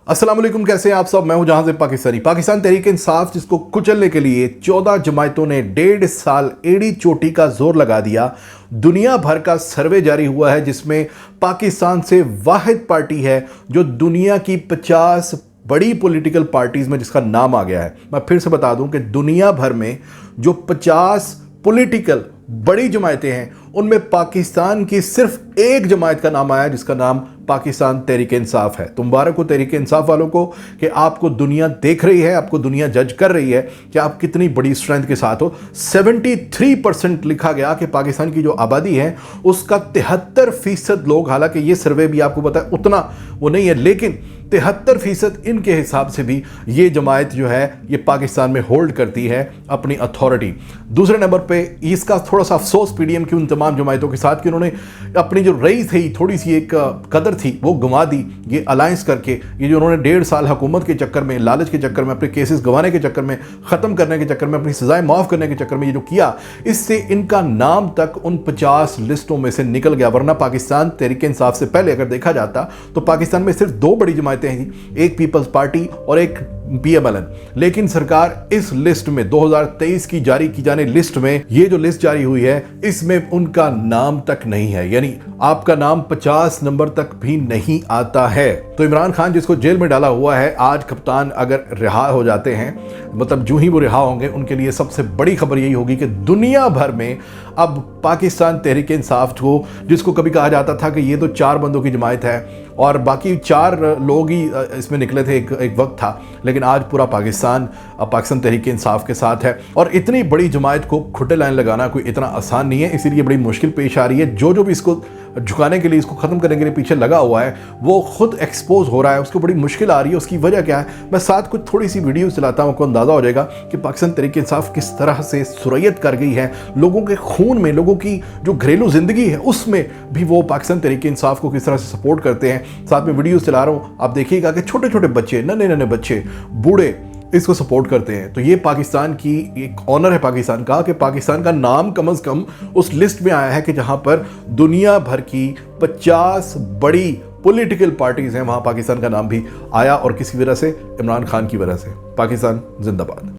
अस्सलाम वालेकुम, कैसे हैं आप सब। मैं हूं जहां से पाकिस्तानी। पाकिस्तान तहरीक इंसाफ जिसको कुचलने के लिए 14 जमायतों ने 1.5 साल एड़ी चोटी का जोर लगा दिया। दुनिया भर का सर्वे जारी हुआ है जिसमें पाकिस्तान से वाहिद पार्टी है जो दुनिया की 50 बड़ी पॉलिटिकल पार्टीज में जिसका नाम आ गया है। मैं फिर से बता दूं कि दुनिया भर में जो 50 पॉलिटिकल बड़ी जमायतें हैं उनमें पाकिस्तान की सिर्फ एक जमायत का नाम आया जिसका नाम पाकिस्तान तहरीक इंसाफ है। तो मुबारक हो तहरीक इंसाफ वालों को कि आपको दुनिया देख रही है, आपको दुनिया जज कर रही है कि आप कितनी बड़ी स्ट्रेंथ के साथ हो। 73% लिखा गया कि पाकिस्तान की जो आबादी है उसका 73% लोग, हालांकि ये सर्वे भी आपको पता है उतना वो नहीं है, लेकिन 73% इनके हिसाब से भी ये जमायत जो है ये पाकिस्तान में होल्ड करती है अपनी अथॉरिटी। दूसरे नंबर पे इसका थोड़ा सा अफसोस पीडीएम की उन तमाम जमायतों के साथ कि उन्होंने अपनी जो रई थी, थोड़ी सी एक कदर थी, वो गंवा दी ये अलायंस करके। ये जो उन्होंने 1.5 साल हुकूमत के चक्कर में, लालच के चक्कर में, अपने केसेस गंवाने के चक्कर में, ख़त्म करने के चक्कर में, अपनी सजाएं माफ़ करने के चक्कर में ये जो किया, इससे इनका नाम तक उन 50 लिस्टों में से निकल गया। वरना पाकिस्तान तहरीक इंसाफ से पहले अगर देखा जाता तो पाकिस्तान में सिर्फ 2 बड़ी जमायतें थी, एक पीपल्स पार्टी और एक PMLN। लेकिन सरकार इस लिस्ट में 2023 की जारी की जाने लिस्ट में, ये जो लिस्ट जारी हुई है इसमें उनका नाम तक नहीं है, यानी आपका नाम 50 नंबर तक भी नहीं आता है। तो इमरान खान जिसको जेल में डाला हुआ है, आज कप्तान अगर रिहा हो जाते हैं, मतलब जो ही वो रिहा होंगे, उनके लिए सबसे बड़ी खबर यही होगी कि दुनिया भर में अब पाकिस्तान तहरीक इंसाफ को, जिसको कभी कहा जाता था कि ये तो 4 बंदों की जमायत है और बाकी 4 लोग ही इसमें निकले थे, एक वक्त था, लेकिन आज पूरा पाकिस्तान तहरीक इंसाफ के साथ है। और इतनी बड़ी जमायत को खुटे लाइन लगाना कोई इतना आसान नहीं है, इसीलिए बड़ी मुश्किल पेश आ रही है। जो भी इसको झुकाने के लिए, इसको ख़त्म करने के लिए पीछे लगा हुआ है, वो खुद एक्सपोज हो रहा है, उसको बड़ी मुश्किल आ रही है। उसकी वजह क्या है, मैं साथ कुछ थोड़ी सी वीडियो चलाता हूँ, आपको अंदाज़ा हो जाएगा कि पाकिस्तान तहरीक इंसाफ किस तरह से सुरैयत कर गई है लोगों के खून में, लोगों की जो घरेलू ज़िंदगी है उसमें भी वो पाकिस्तान तहरीक इंसाफ को किस तरह से सपोर्ट करते हैं। साथ में वीडियोस चला रहा हूँ, आप देखिएगा कि छोटे छोटे बच्चे, नन्हे बच्चे, बूढ़े इसको सपोर्ट करते हैं। तो ये पाकिस्तान की एक ऑनर है पाकिस्तान का कि पाकिस्तान का नाम कम से कम उस लिस्ट में आया है कि जहां पर दुनिया भर की 50 बड़ी पॉलिटिकल पार्टीज हैं, वहां पाकिस्तान का नाम भी आया, और किसी वजह से, इमरान खान की वजह से। पाकिस्तान जिंदाबाद।